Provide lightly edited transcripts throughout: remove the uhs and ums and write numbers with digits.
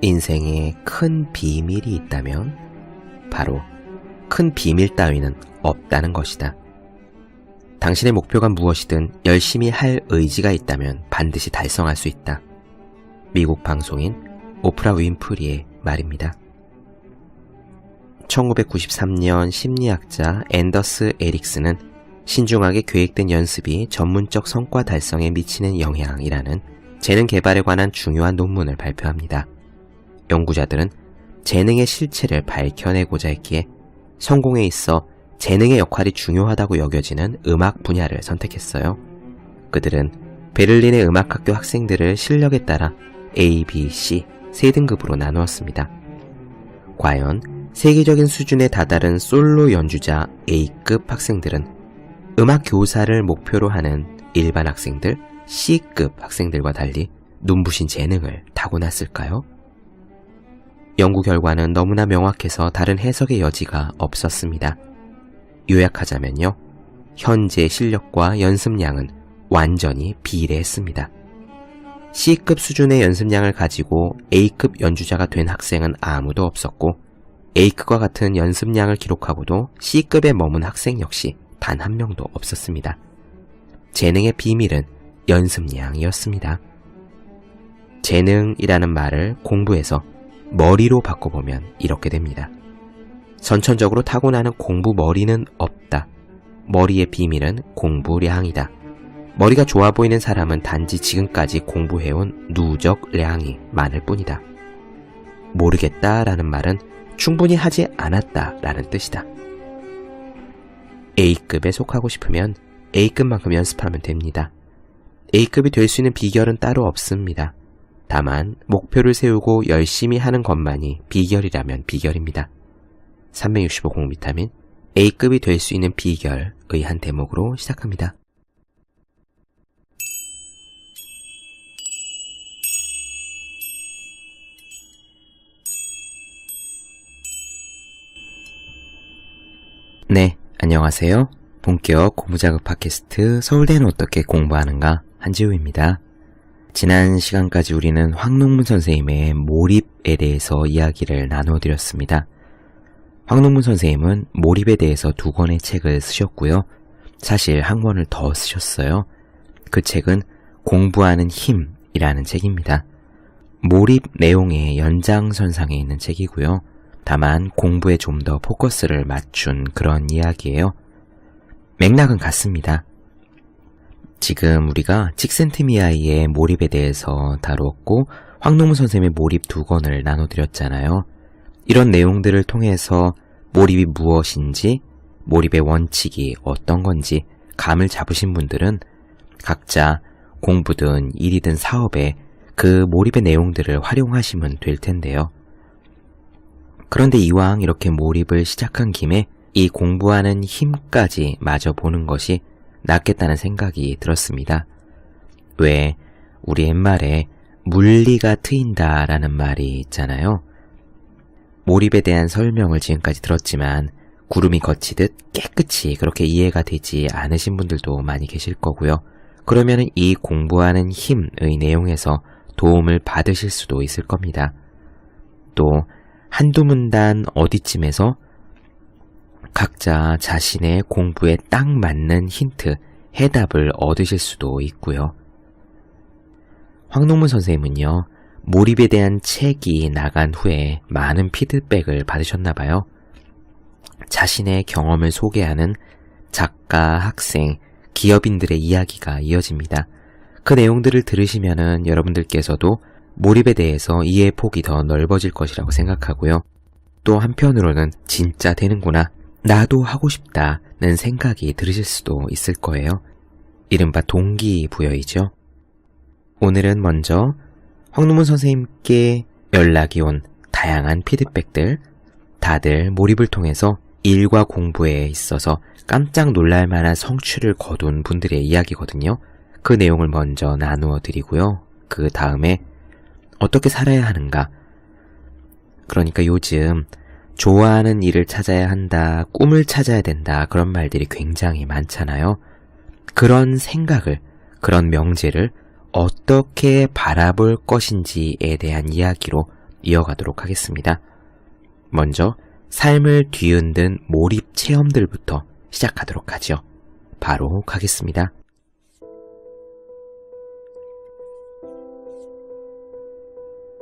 인생에 큰 비밀이 있다면 바로 큰 비밀 따위는 없다는 것이다. 당신의 목표가 무엇이든 열심히 할 의지가 있다면 반드시 달성할 수 있다. 미국 방송인 오프라 윈프리의 말입니다. 1993년 심리학자 앤더스 에릭스는 신중하게 계획된 연습이 전문적 성과 달성에 미치는 영향이라는 재능 개발에 관한 중요한 논문을 발표합니다. 연구자들은 재능의 실체를 밝혀내고자 했기에 성공에 있어 재능의 역할이 중요하다고 여겨지는 음악 분야를 선택했어요. 그들은 베를린의 음악학교 학생들을 실력에 따라 A, B, C 세 등급으로 나누었습니다. 과연 세계적인 수준에 다다른 솔로 연주자 A급 학생들은 음악 교사를 목표로 하는 일반 학생들 C급 학생들과 달리 눈부신 재능을 타고났을까요? 연구 결과는 너무나 명확해서 다른 해석의 여지가 없었습니다. 요약하자면요, 현재 실력과 연습량은 완전히 비례했습니다. C급 수준의 연습량을 가지고 A급 연주자가 된 학생은 아무도 없었고, A급과 같은 연습량을 기록하고도 C급에 머문 학생 역시 단 한 명도 없었습니다. 재능의 비밀은 연습량이었습니다. 재능이라는 말을 공부에서 머리로 바꿔보면 이렇게 됩니다. 선천적으로 타고나는 공부 머리는 없다. 머리의 비밀은 공부량이다. 머리가 좋아 보이는 사람은 단지 지금까지 공부해온 누적량이 많을 뿐이다. 모르겠다라는 말은 충분히 하지 않았다라는 뜻이다. A급에 속하고 싶으면 A급만큼 연습하면 됩니다. A급이 될 수 있는 비결은 따로 없습니다. 다만 목표를 세우고 열심히 하는 것만이 비결이라면 비결입니다. 365공 비타민 A급이 될 수 있는 비결의 한 대목으로 시작합니다. 네, 안녕하세요. 본격 공부자극 팟캐스트 서울대는 어떻게 공부하는가 한지우입니다. 지난 시간까지 우리는 황농문 선생님의 몰입에 대해서 이야기를 나눠드렸습니다. 황농문 선생님은 몰입에 대해서 2권의 책을 쓰셨고요. 사실 한 권을 더 쓰셨어요. 그 책은 공부하는 힘이라는 책입니다. 몰입 내용의 연장선상에 있는 책이고요. 다만 공부에 좀 더 포커스를 맞춘 그런 이야기예요. 맥락은 같습니다. 지금 우리가 칙센트미아이의 몰입에 대해서 다루었고 황농문 선생님의 몰입 2권을 나눠드렸잖아요. 이런 내용들을 통해서 몰입이 무엇인지, 몰입의 원칙이 어떤 건지 감을 잡으신 분들은 각자 공부든 일이든 사업에 그 몰입의 내용들을 활용하시면 될 텐데요. 그런데 이왕 이렇게 몰입을 시작한 김에 이 공부하는 힘까지 마저 보는 것이 낫겠다는 생각이 들었습니다. 왜 우리 옛말에 물리가 트인다 라는 말이 있잖아요. 몰입에 대한 설명을 지금까지 들었지만 구름이 거치듯 깨끗이 그렇게 이해가 되지 않으신 분들도 많이 계실 거고요. 그러면 이 공부하는 힘의 내용에서 도움을 받으실 수도 있을 겁니다. 또 한두 문단 어디쯤에서 각자 자신의 공부에 딱 맞는 힌트, 해답을 얻으실 수도 있고요. 황농문 선생님은요, 몰입에 대한 책이 나간 후에 많은 피드백을 받으셨나봐요. 자신의 경험을 소개하는 작가, 학생, 기업인들의 이야기가 이어집니다. 그 내용들을 들으시면은 여러분들께서도 몰입에 대해서 이해의 폭이 더 넓어질 것이라고 생각하고요. 또 한편으로는 진짜 되는구나, 나도 하고 싶다는 생각이 들으실 수도 있을 거예요. 이른바 동기부여이죠. 오늘은 먼저 황농문 선생님께 연락이 온 다양한 피드백들, 다들 몰입을 통해서 일과 공부에 있어서 깜짝 놀랄 만한 성취를 거둔 분들의 이야기거든요. 그 내용을 먼저 나누어 드리고요. 그 다음에 어떻게 살아야 하는가, 그러니까 요즘 좋아하는 일을 찾아야 한다, 꿈을 찾아야 된다, 그런 말들이 굉장히 많잖아요. 그런 생각을, 그런 명제를 어떻게 바라볼 것인지에 대한 이야기로 이어가도록 하겠습니다. 먼저 삶을 뒤흔든 몰입 체험들부터 시작하도록 하죠. 바로 가겠습니다.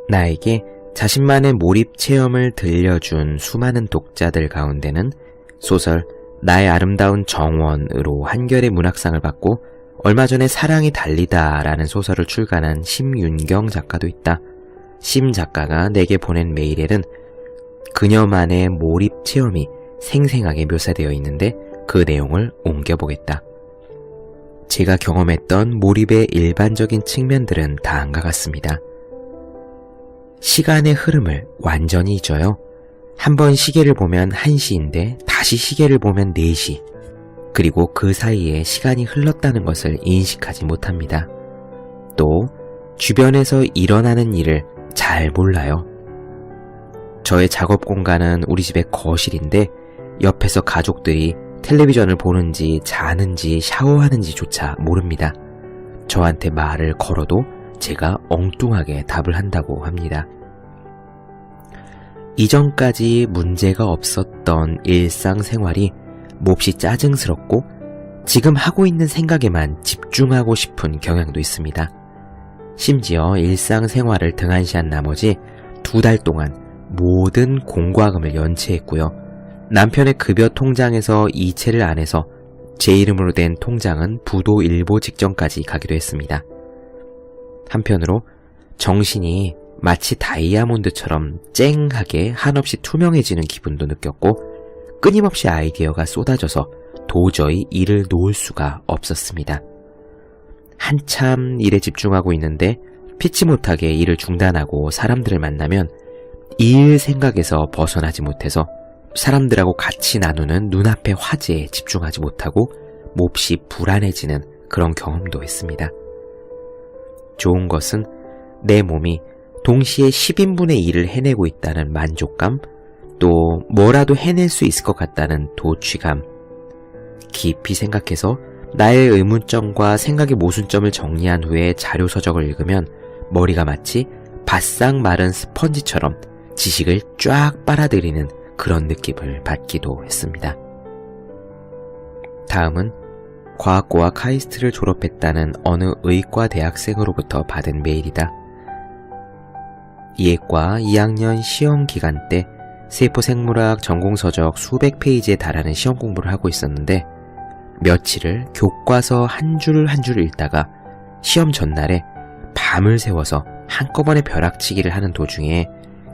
나에게 자신만의 몰입 체험을 들려준 수많은 독자들 가운데는 소설 나의 아름다운 정원으로 한겨레 문학상을 받고 얼마 전에 사랑이 달리다 라는 소설을 출간한 심윤경 작가도 있다. 심 작가가 내게 보낸 메일에는 그녀만의 몰입 체험이 생생하게 묘사되어 있는데 그 내용을 옮겨보겠다. 제가 경험했던 몰입의 일반적인 측면들은 다음과 같습니다. 시간의 흐름을 완전히 잊어요. 한번 시계를 보면 1시인데 다시 시계를 보면 4시. 그리고 그 사이에 시간이 흘렀다는 것을 인식하지 못합니다. 또 주변에서 일어나는 일을 잘 몰라요. 저의 작업 공간은 우리 집의 거실인데 옆에서 가족들이 텔레비전을 보는지 자는지 샤워하는지조차 모릅니다. 저한테 말을 걸어도 제가 엉뚱하게 답을 한다고 합니다. 이전까지 문제가 없었던 일상생활이 몹시 짜증스럽고 지금 하고 있는 생각에만 집중하고 싶은 경향도 있습니다. 심지어 일상생활을 등한시한 나머지 2달 동안 모든 공과금을 연체했고요. 남편의 급여 통장에서 이체를 안 해서 제 이름으로 된 통장은 부도 일보 직전까지 가기도 했습니다. 한편으로 정신이 마치 다이아몬드처럼 쨍하게 한없이 투명해지는 기분도 느꼈고 끊임없이 아이디어가 쏟아져서 도저히 일을 놓을 수가 없었습니다. 한참 일에 집중하고 있는데 피치 못하게 일을 중단하고 사람들을 만나면 이 일 생각에서 벗어나지 못해서 사람들하고 같이 나누는 눈앞의 화제에 집중하지 못하고 몹시 불안해지는 그런 경험도 했습니다. 좋은 것은 내 몸이 동시에 10인분의 일을 해내고 있다는 만족감, 또 뭐라도 해낼 수 있을 것 같다는 도취감. 깊이 생각해서 나의 의문점과 생각의 모순점을 정리한 후에 자료 서적을 읽으면 머리가 마치 바싹 마른 스펀지처럼 지식을 쫙 빨아들이는 그런 느낌을 받기도 했습니다. 다음은 과학고와 카이스트를 졸업했다는 어느 의과 대학생으로부터 받은 메일이다. 이해과 2학년 시험 기간 때 세포생물학 전공서적 수백 페이지에 달하는 시험 공부를 하고 있었는데 며칠을 교과서 한 줄 한 줄 읽다가 시험 전날에 밤을 새워서 한꺼번에 벼락치기를 하는 도중에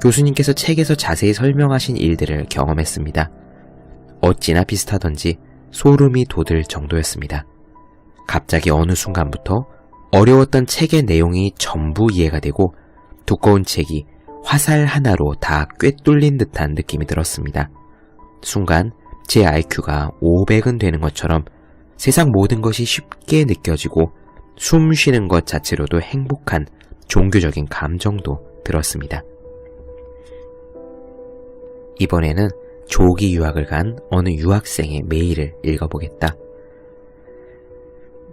교수님께서 책에서 자세히 설명하신 일들을 경험했습니다. 어찌나 비슷하던지 소름이 돋을 정도였습니다. 갑자기 어느 순간부터 어려웠던 책의 내용이 전부 이해가 되고 두꺼운 책이 화살 하나로 다 꿰뚫린 듯한 느낌이 들었습니다. 순간 제 IQ가 500은 되는 것처럼 세상 모든 것이 쉽게 느껴지고 숨 쉬는 것 자체로도 행복한 종교적인 감정도 들었습니다. 이번에는 조기 유학을 간 어느 유학생의 메일을 읽어보겠다.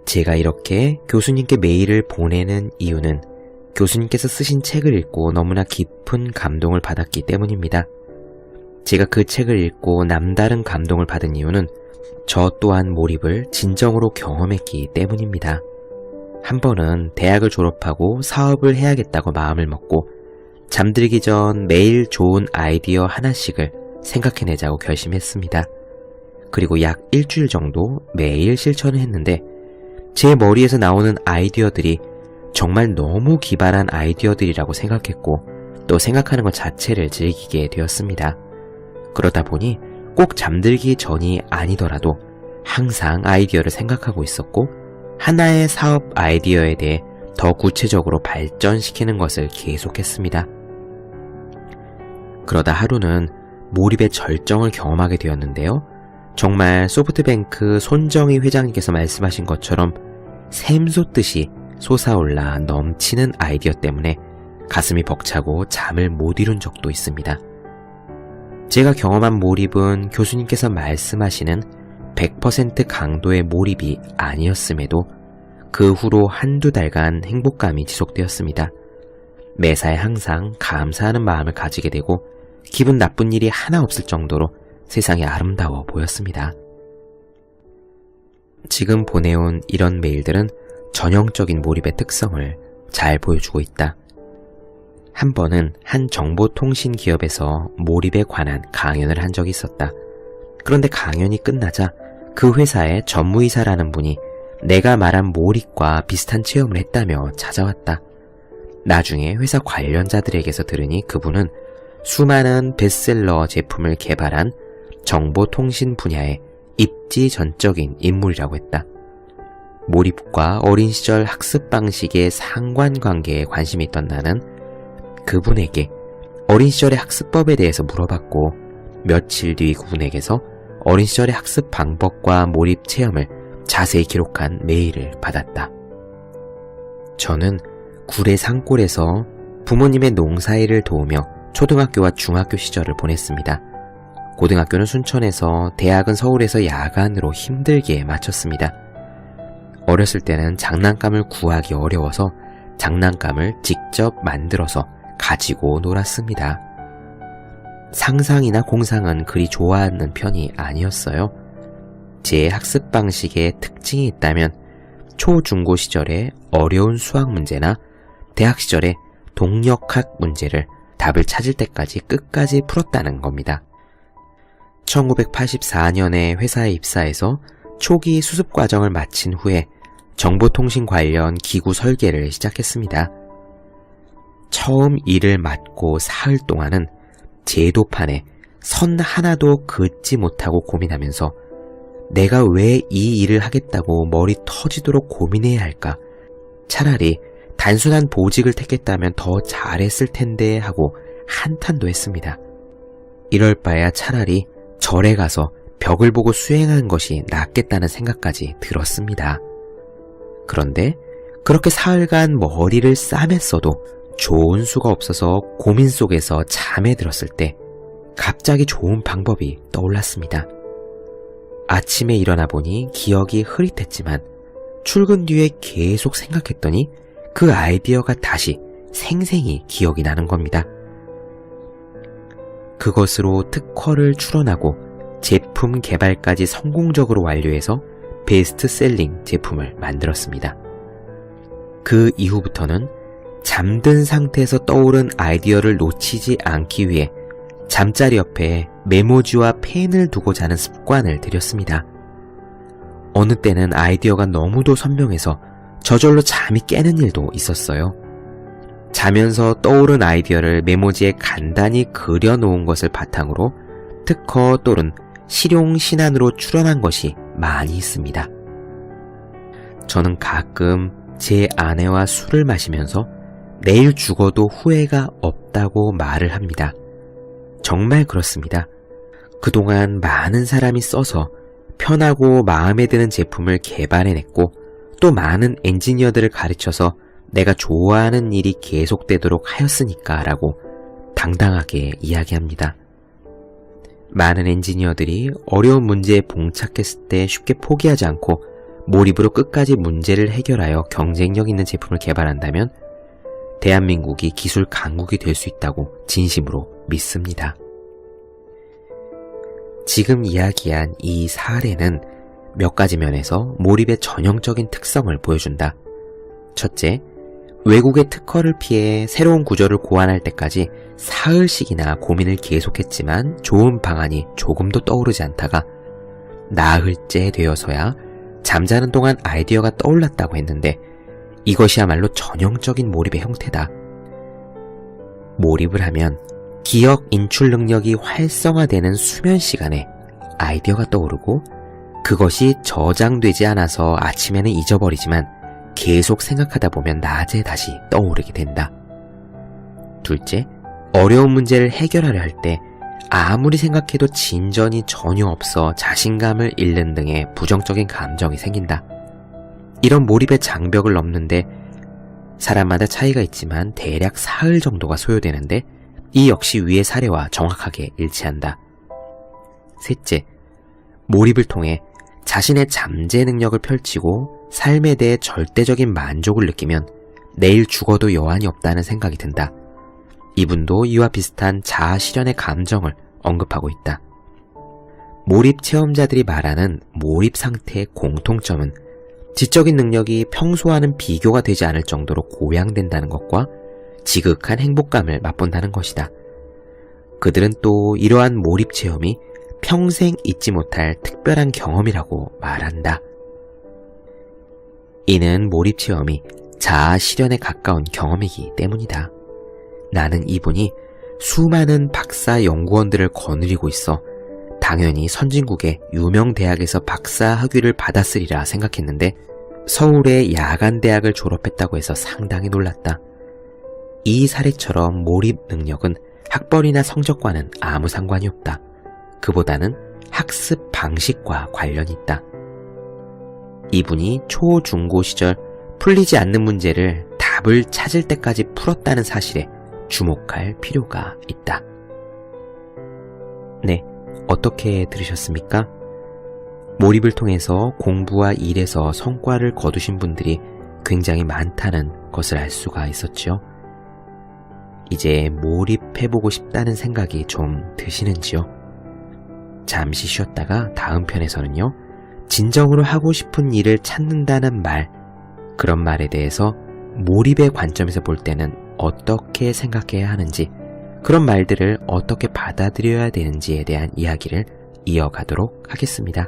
제가 이렇게 교수님께 메일을 보내는 이유는 교수님께서 쓰신 책을 읽고 너무나 깊은 감동을 받았기 때문입니다. 제가 그 책을 읽고 남다른 감동을 받은 이유는 저 또한 몰입을 진정으로 경험했기 때문입니다. 한 번은 대학을 졸업하고 사업을 해야겠다고 마음을 먹고 잠들기 전 매일 좋은 아이디어 하나씩을 생각해내자고 결심했습니다. 그리고 약 일주일 정도 매일 실천을 했는데 제 머리에서 나오는 아이디어들이 정말 너무 기발한 아이디어들이라고 생각했고 또 생각하는 것 자체를 즐기게 되었습니다. 그러다 보니 꼭 잠들기 전이 아니더라도 항상 아이디어를 생각하고 있었고 하나의 사업 아이디어에 대해 더 구체적으로 발전시키는 것을 계속했습니다. 그러다 하루는 몰입의 절정을 경험하게 되었는데요. 정말 소프트뱅크 손정희 회장님께서 말씀하신 것처럼 샘솟듯이 솟아올라 넘치는 아이디어 때문에 가슴이 벅차고 잠을 못 이룬 적도 있습니다. 제가 경험한 몰입은 교수님께서 말씀하시는 100% 강도의 몰입이 아니었음에도 그 후로 한두 달간 행복감이 지속되었습니다. 매사에 항상 감사하는 마음을 가지게 되고 기분 나쁜 일이 하나 없을 정도로 세상이 아름다워 보였습니다. 지금 보내온 이런 메일들은 전형적인 몰입의 특성을 잘 보여주고 있다. 한 번은 한 정보통신 기업에서 몰입에 관한 강연을 한 적이 있었다. 그런데 강연이 끝나자 그 회사의 전무이사라는 분이 내가 말한 몰입과 비슷한 체험을 했다며 찾아왔다. 나중에 회사 관련자들에게서 들으니 그분은 수많은 베스트셀러 제품을 개발한 정보통신 분야의 입지전적인 인물이라고 했다. 몰입과 어린 시절 학습 방식의 상관관계에 관심이 있던 나는 그분에게 어린 시절의 학습법에 대해서 물어봤고 며칠 뒤 그분에게서 어린 시절의 학습 방법과 몰입 체험을 자세히 기록한 메일을 받았다. 저는 구례 산골에서 부모님의 농사일을 도우며 초등학교와 중학교 시절을 보냈습니다. 고등학교는 순천에서, 대학은 서울에서 야간으로 힘들게 마쳤습니다. 어렸을 때는 장난감을 구하기 어려워서 장난감을 직접 만들어서 가지고 놀았습니다. 상상이나 공상은 그리 좋아하는 편이 아니었어요. 제 학습 방식에 특징이 있다면 초, 중고 시절에 어려운 수학 문제나 대학 시절에 동력학 문제를 답을 찾을 때까지 끝까지 풀었다는 겁니다. 1984년에 회사에 입사해서 초기 수습 과정을 마친 후에 정보통신 관련 기구 설계를 시작했습니다. 처음 일을 맡고 사흘 동안은 제도판에 선 하나도 긋지 못하고 고민하면서 내가 왜 이 일을 하겠다고 머리 터지도록 고민해야 할까? 차라리 단순한 보직을 택했다면 더 잘했을 텐데 하고 한탄도 했습니다. 이럴 바에야 차라리 절에 가서 벽을 보고 수행하는 것이 낫겠다는 생각까지 들었습니다. 그런데 그렇게 사흘간 머리를 싸맸어도 좋은 수가 없어서 고민 속에서 잠에 들었을 때 갑자기 좋은 방법이 떠올랐습니다. 아침에 일어나 보니 기억이 흐릿했지만 출근 뒤에 계속 생각했더니 그 아이디어가 다시 생생히 기억이 나는 겁니다. 그것으로 특허를 출원하고 제품 개발까지 성공적으로 완료해서 베스트셀링 제품을 만들었습니다. 그 이후부터는 잠든 상태에서 떠오른 아이디어를 놓치지 않기 위해 잠자리 옆에 메모지와 펜을 두고 자는 습관을 들였습니다. 어느 때는 아이디어가 너무도 선명해서 저절로 잠이 깨는 일도 있었어요. 자면서 떠오른 아이디어를 메모지에 간단히 그려놓은 것을 바탕으로 특허 또는 실용 신안으로 출원한 것이 많이 있습니다. 저는 가끔 제 아내와 술을 마시면서 내일 죽어도 후회가 없다고 말을 합니다. 정말 그렇습니다. 그동안 많은 사람이 써서 편하고 마음에 드는 제품을 개발해냈고 또 많은 엔지니어들을 가르쳐서 내가 좋아하는 일이 계속되도록 하였으니까 라고 당당하게 이야기합니다. 많은 엔지니어들이 어려운 문제에 봉착했을 때 쉽게 포기하지 않고 몰입으로 끝까지 문제를 해결하여 경쟁력 있는 제품을 개발한다면 대한민국이 기술 강국이 될 수 있다고 진심으로 믿습니다. 지금 이야기한 이 사례는 몇 가지 면에서 몰입의 전형적인 특성을 보여준다. 첫째, 외국의 특허를 피해 새로운 구조를 고안할 때까지 사흘씩이나 고민을 계속했지만 좋은 방안이 조금도 떠오르지 않다가 나흘째 되어서야 잠자는 동안 아이디어가 떠올랐다고 했는데 이것이야말로 전형적인 몰입의 형태다. 몰입을 하면 기억 인출 능력이 활성화되는 수면 시간에 아이디어가 떠오르고 그것이 저장되지 않아서 아침에는 잊어버리지만 계속 생각하다 보면 낮에 다시 떠오르게 된다. 둘째, 어려운 문제를 해결하려 할 때 아무리 생각해도 진전이 전혀 없어 자신감을 잃는 등의 부정적인 감정이 생긴다. 이런 몰입의 장벽을 넘는데 사람마다 차이가 있지만 대략 사흘 정도가 소요되는데 이 역시 위의 사례와 정확하게 일치한다. 셋째, 몰입을 통해 자신의 잠재 능력을 펼치고 삶에 대해 절대적인 만족을 느끼면 내일 죽어도 여한이 없다는 생각이 든다. 이분도 이와 비슷한 자아 실현의 감정을 언급하고 있다. 몰입 체험자들이 말하는 몰입 상태의 공통점은 지적인 능력이 평소와는 비교가 되지 않을 정도로 고양된다는 것과 지극한 행복감을 맛본다는 것이다. 그들은 또 이러한 몰입 체험이 평생 잊지 못할 특별한 경험이라고 말한다. 이는 몰입 체험이 자아 실현에 가까운 경험이기 때문이다. 나는 이분이 수많은 박사 연구원들을 거느리고 있어 당연히 선진국의 유명 대학에서 박사 학위를 받았으리라 생각했는데 서울의 야간대학을 졸업했다고 해서 상당히 놀랐다. 이 사례처럼 몰입 능력은 학벌이나 성적과는 아무 상관이 없다. 그보다는 학습 방식과 관련이 있다. 이분이 초, 중고 시절 풀리지 않는 문제를 답을 찾을 때까지 풀었다는 사실에 주목할 필요가 있다. 네, 어떻게 들으셨습니까? 몰입을 통해서 공부와 일에서 성과를 거두신 분들이 굉장히 많다는 것을 알 수가 있었죠. 이제 몰입해보고 싶다는 생각이 좀 드시는지요? 잠시 쉬었다가 다음 편에서는요, 진정으로 하고 싶은 일을 찾는다는 말, 그런 말에 대해서 몰입의 관점에서 볼 때는 어떻게 생각해야 하는지, 그런 말들을 어떻게 받아들여야 되는지에 대한 이야기를 이어가도록 하겠습니다.